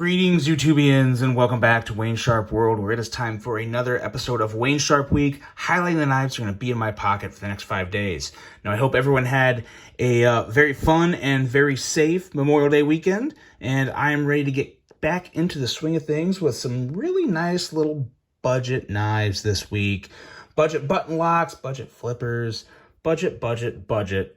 Greetings, YouTubians, and welcome back to Wayne Sharp World, where it is time for another episode of Wayne Sharp Week, highlighting the knives that are going to be in my pocket for the next 5 days. Now, I hope everyone had a very fun and very safe Memorial Day weekend, and I am ready to get back into the swing of things with some really nice little budget knives this week. Budget button locks, budget flippers. Budget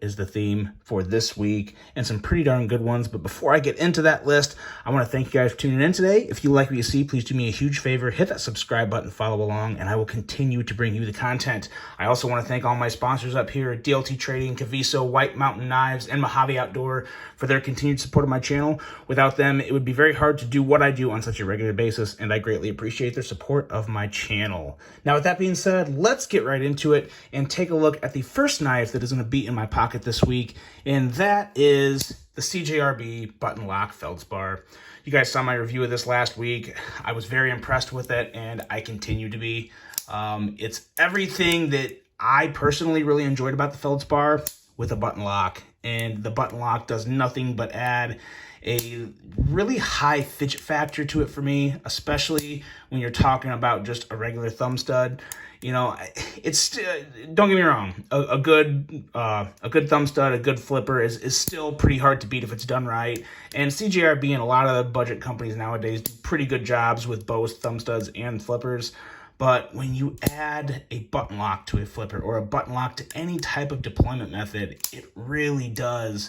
is the theme for this week, and some pretty darn good ones. But before I get into that list, I want to thank you guys for tuning in today. If you like what you see, please do me a huge favor, hit that subscribe button, follow along, and I will continue to bring you the content. I also want to thank all my sponsors up here, DLT Trading, Caviso, White Mountain Knives, and Mojave Outdoor for their continued support of my channel. Without them, it would be very hard to do what I do on such a regular basis, and I greatly appreciate their support of my channel. Now, with that being said, let's get right into it and take a look at the first knife that is going to be in my pocket this week, and that is the CGRB Button Lock feldspar. You guys saw my review of this last week. I was very impressed with it, and I continue to be. It's everything that I personally really enjoyed about the feldspar with a button lock, and the button lock does nothing but add a really high fidget factor to it for me, especially when you're talking about just a regular thumb stud. You know, it's don't get me wrong, a good thumb stud, a good flipper is still pretty hard to beat if it's done right. And CGRB and a lot of the budget companies nowadays do pretty good jobs with both thumb studs and flippers. But when you add a button lock to a flipper or a button lock to any type of deployment method, it really does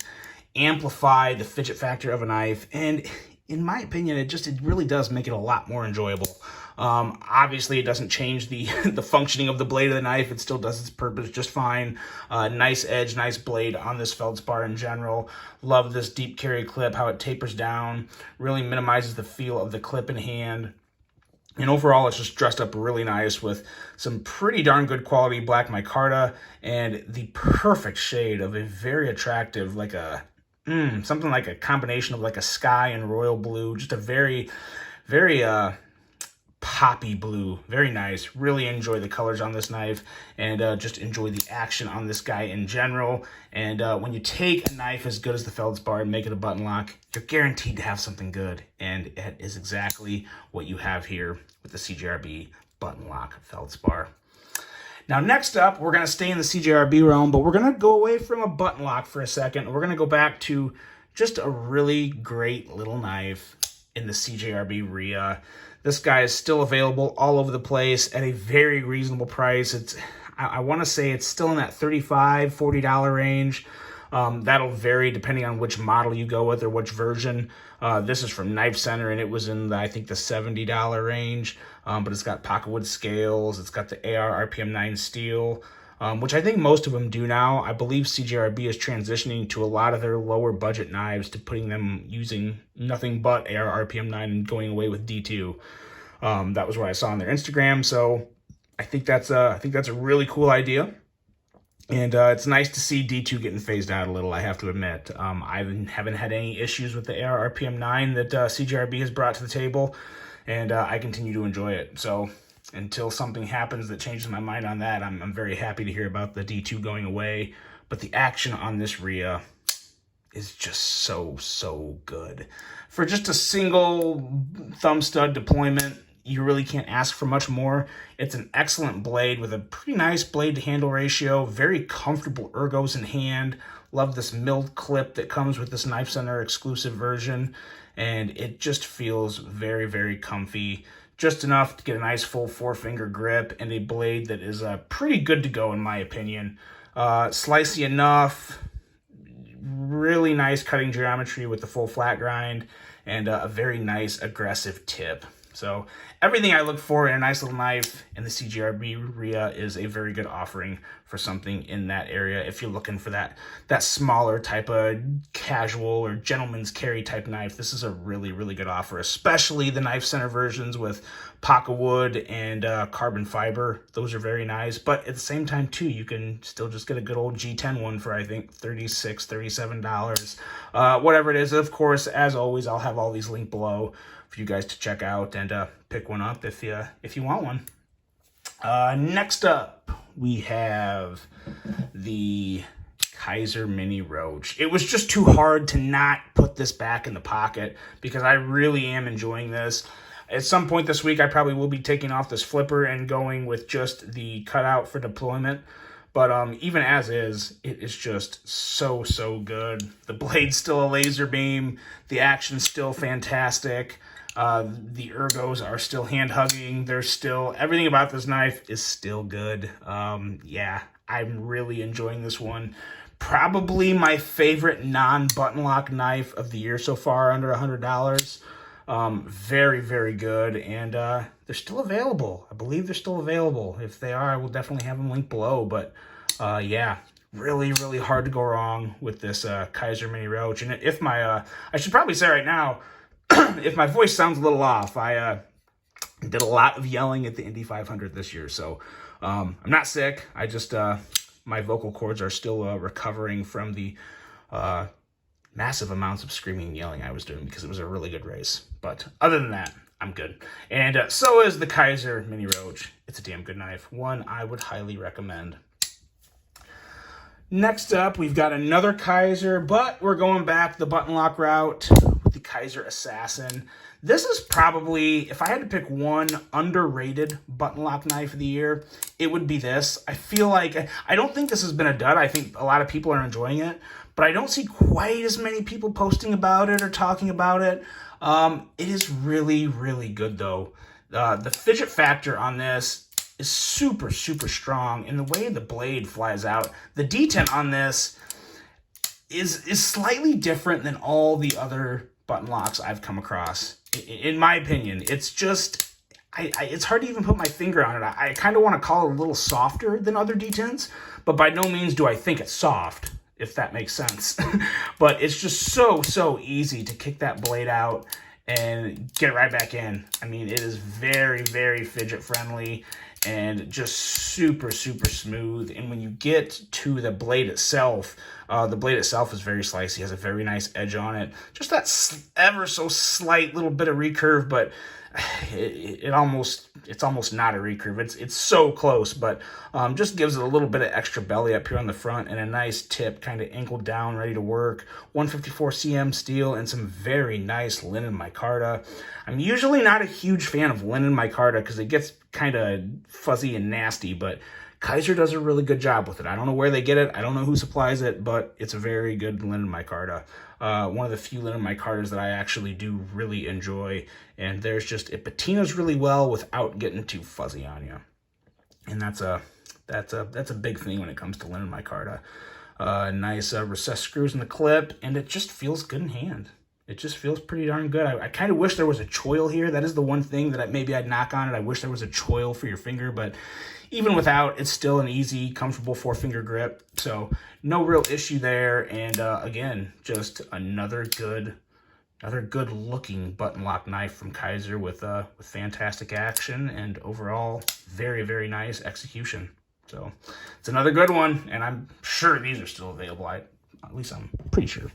amplify the fidget factor of a knife. And in my opinion, it really does make it a lot more enjoyable. Obviously, it doesn't change the functioning of the blade of the knife. It still does its purpose just fine. Nice edge, nice blade on this feldspar in general. Love this deep carry clip, how it tapers down, really minimizes the feel of the clip in hand. And overall, it's just dressed up really nice with some pretty darn good quality black micarta and the perfect shade of a very attractive, like a, something like a combination of like a sky and royal blue. Just a very, very, poppy blue. Very nice. Really enjoy the colors on this knife, and just enjoy the action on this guy in general. And when you take a knife as good as the feldspar and make it a button lock, you're guaranteed to have something good, and it is exactly what you have here with the CGRB button lock feldspar. Now, next up, we're going to stay in the CGRB realm, but we're going to go away from a button lock for a second. We're going to go back to just a really great little knife in the CGRB Rhea. This guy is still available all over the place at a very reasonable price. I want to say it's still in that $35, $40 range. That'll vary depending on which model you go with or which version. This is from Knife Center, and it was in, I think, the $70 range. But it's got pocketwood scales. It's got the AR RPM 9 steel, which I think most of them do now. I believe CGRB is transitioning to a lot of their lower budget knives to putting them using nothing but AR RPM 9 and going away with D2. That was what I saw on their Instagram. So I think that's a really cool idea. And it's nice to see D2 getting phased out a little, I have to admit. I haven't had any issues with the AR RPM 9 that CGRB has brought to the table, and I continue to enjoy it. So until something happens that changes my mind on that, I'm very happy to hear about the D2 going away. But the action on this Rhea is just so good. For just a single thumb stud deployment, you really can't ask for much more. It's an excellent blade with a pretty nice blade to handle ratio, very comfortable ergos in hand. Love this milled clip that comes with this Knife Center exclusive version, and it just feels very, very comfy. Just enough to get a nice full 4-finger grip and a blade that is pretty good to go in my opinion. Slicey enough, really nice cutting geometry with the full flat grind, and a very nice aggressive tip. So everything I look for in a nice little knife in the CGRB Rhea is a very good offering for something in that area. If you're looking for that smaller type of casual or gentleman's carry type knife, this is a really, really good offer, especially the Knife Center versions with pocketwood and carbon fiber. Those are very nice. But at the same time, too, you can still just get a good old G10 one for, I think, $36, $37. Whatever it is. Of course, as always, I'll have all these linked below for you guys to check out and pick one up if you want one. Next up, we have the Kizer Mini Roach. It was just too hard to not put this back in the pocket because I really am enjoying this. At some point this week, I probably will be taking off this flipper and going with just the cutout for deployment. But even as is, it is just so, so good. The blade's still a laser beam. The action's still fantastic. The ergos are still hand-hugging. There's still, everything about this knife is still good. Yeah, I'm really enjoying this one. Probably my favorite non-button lock knife of the year so far, under $100. Very, very good, and they're still available. I believe they're still available. If they are, I will definitely have them linked below, but yeah, really, really hard to go wrong with this Kizer Mini Roach. And if my, I should probably say right now, if my voice sounds a little off, I did a lot of yelling at the Indy 500 this year, so I'm not sick. I just, my vocal cords are still recovering from the massive amounts of screaming and yelling I was doing because it was a really good race. But other than that, I'm good. And so is the Kizer Mini Roach. It's a damn good knife. One I would highly recommend. Next up, we've got another Kizer, but we're going back the button lock route with the Kizer Assassin. This is probably, if I had to pick one underrated button lock knife of the year, it would be this. I feel like, I don't think this has been a dud. I think a lot of people are enjoying it, but I don't see quite as many people posting about it or talking about it. It is really, really good though. The fidget factor on this is super, super strong, and the way the blade flies out, the detent on this is slightly different than all the other button locks I've come across. In my opinion, it's just, it's hard to even put my finger on it. I kind of want to call it a little softer than other detents, but by no means do I think it's soft, if that makes sense. But it's just so, so easy to kick that blade out and get it right back in. I mean, it is very, very fidget friendly and just super, super smooth. And when you get to the blade itself is very slicey, has a very nice edge on it. Just that ever so slight little bit of recurve, but it's almost not a recurve. It's so close, but just gives it a little bit of extra belly up here on the front and a nice tip, kind of angled down, ready to work. 154 cm steel and some very nice linen micarta. I'm usually not a huge fan of linen micarta because it gets kind of fuzzy and nasty, but Kizer does a really good job with it. I don't know where they get it. I don't know who supplies it, but it's a very good linen micarta. One of the few linen micartas that I actually do really enjoy, and there's just, it patinas really well without getting too fuzzy on you. And that's a big thing when it comes to linen micarta. Nice recessed screws in the clip, and it just feels good in hand. It just feels pretty darn good. I kind of wish there was a choil here. That is the one thing that maybe I'd knock on it. I wish there was a choil for your finger, but even without, it's still an easy, comfortable 4-finger grip. So no real issue there. And again, just another good looking button lock knife from Kizer with fantastic action and overall very, very nice execution. So it's another good one, and I'm sure these are still available. At least I'm pretty sure.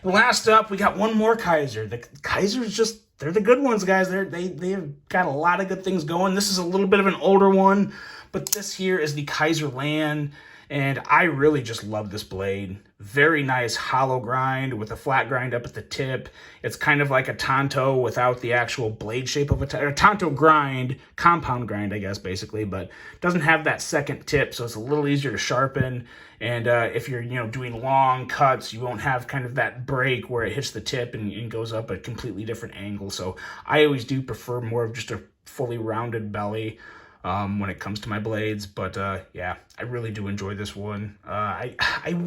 And last up, we got one more Kizer. The Kizer's just, they're the good ones, guys. They've got a lot of good things going. This is a little bit of an older one, but this here is the Kizer Land, and I really just love this blade. Very nice hollow grind with a flat grind up at the tip. It's kind of like a Tonto without the actual blade shape of a Tonto grind, compound grind, I guess, basically, but doesn't have that second tip, so it's a little easier to sharpen. And if you're, doing long cuts, you won't have kind of that break where it hits the tip and goes up a completely different angle. So I always do prefer more of just a fully rounded belly when it comes to my blades. But yeah, I really do enjoy this one. I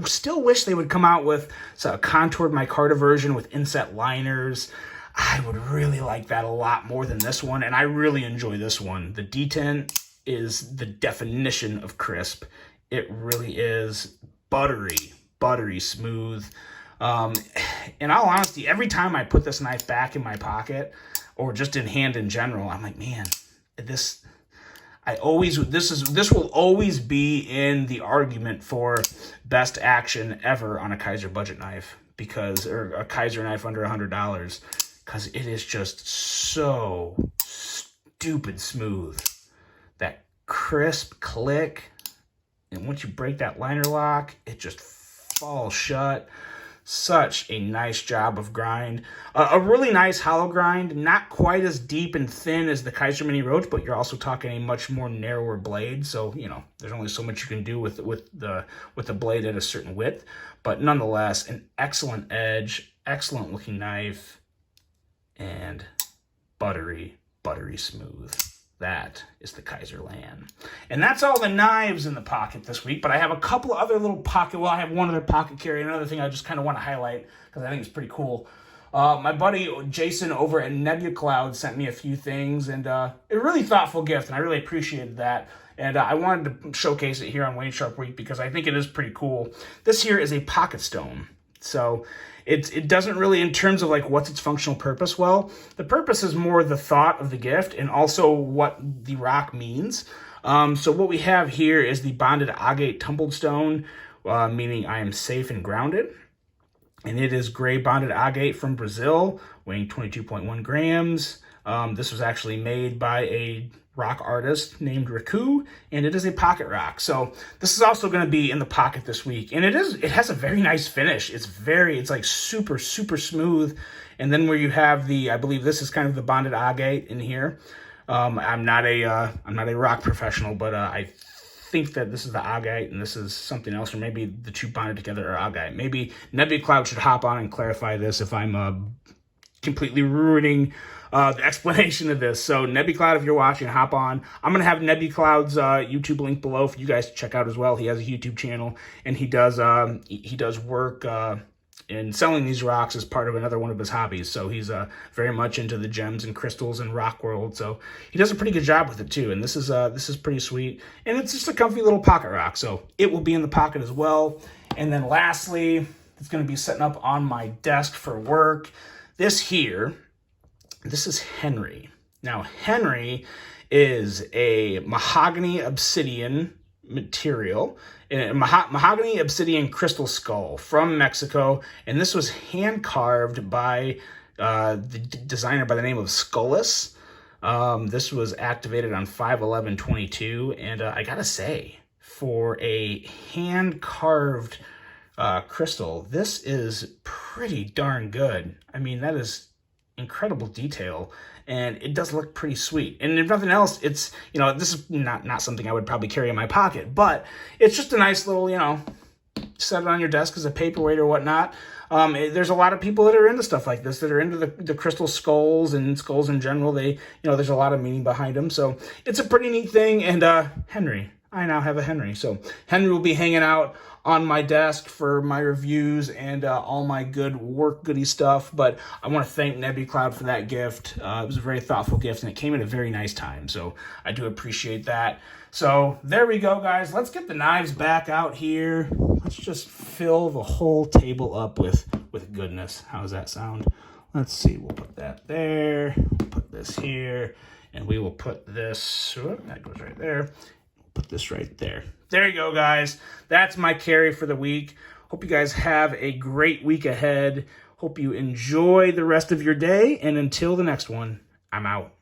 still wish they would come out with a contoured micarta version with inset liners. I would really like that a lot more than this one, and I really enjoy this one. The detent is the definition of crisp. It really is buttery smooth. In all honesty, every time I put this knife back in my pocket or just in hand in general, I'm like, man, this will always be in the argument for best action ever on a Kizer budget knife, or a Kizer knife under $100, because it is just so stupid smooth. That crisp click, and once you break that liner lock, it just falls shut. Such a nice job of grind. A really nice hollow grind, not quite as deep and thin as the Kizer Mini Roach, but you're also talking a much more narrower blade. So, you know, there's only so much you can do with the blade at a certain width. But nonetheless, an excellent edge, excellent looking knife, and buttery, buttery smooth. That is the Kizer Land. And that's all the knives in the pocket this week, but I have a couple other little I have one other pocket carry. Another thing I just kind of want to highlight because I think it's pretty cool. My buddy Jason over at Nebula Cloud sent me a few things, and a really thoughtful gift, and I really appreciated that. And I wanted to showcase it here on Wayne Sharp Week because I think it is pretty cool. This here is a pocket stone. So it doesn't really, in terms of like what's its functional purpose, well, the purpose is more the thought of the gift and also what the rock means. So what we have here is the bonded agate tumbled stone, meaning I am safe and grounded. And it is gray bonded agate from Brazil, weighing 22.1 grams. This was actually made by a rock artist named Riku, and it is a pocket rock. So this is also going to be in the pocket this week, and it has a very nice finish. It's like super, super smooth. And then where you have I believe this is kind of the bonded agate in here. I'm not a rock professional, but I think that this is the agate and this is something else, or maybe the two bonded together are agate. Maybe Nebula Cloud should hop on and clarify this if I'm completely ruining the explanation of this. So Nebula Cloud, if you're watching, hop on. I'm going to have Nebula Cloud's YouTube link below for you guys to check out as well. He has a YouTube channel, and he does work in selling these rocks as part of another one of his hobbies. So he's very much into the gems and crystals and rock world. So he does a pretty good job with it too. And this is pretty sweet. And it's just a comfy little pocket rock. So it will be in the pocket as well. And then lastly, it's going to be setting up on my desk for work. This is Henry. Now, Henry is a mahogany obsidian material, a mahogany obsidian crystal skull from Mexico, and this was hand carved by the designer by the name of Skullis. This was activated on 5/11/22, and I gotta say, for a hand carved crystal, this is pretty darn good. I mean, that is incredible detail, and it does look pretty sweet. And if nothing else, it's, you know, this is not something I would probably carry in my pocket, but it's just a nice little, you know, set it on your desk as a paperweight or whatnot. There's a lot of people that are into stuff like this, that are into the crystal skulls and skulls in general. There's a lot of meaning behind them. So it's a pretty neat thing. And Henry, I now have a Henry. So Henry will be hanging out on my desk for my reviews and all my good work goody stuff. But I want to thank Nebula Cloud for that gift. It was a very thoughtful gift, and it came at a very nice time. So I do appreciate that. So there we go, guys. Let's get the knives back out here. Let's just fill the whole table up with goodness. How does that sound? Let's see. We'll put that there. We'll put this here. And we will put this, that goes right there. Put this right there. There you go, guys. That's my carry for the week. Hope you guys have a great week ahead. Hope you enjoy the rest of your day. And until the next one, I'm out.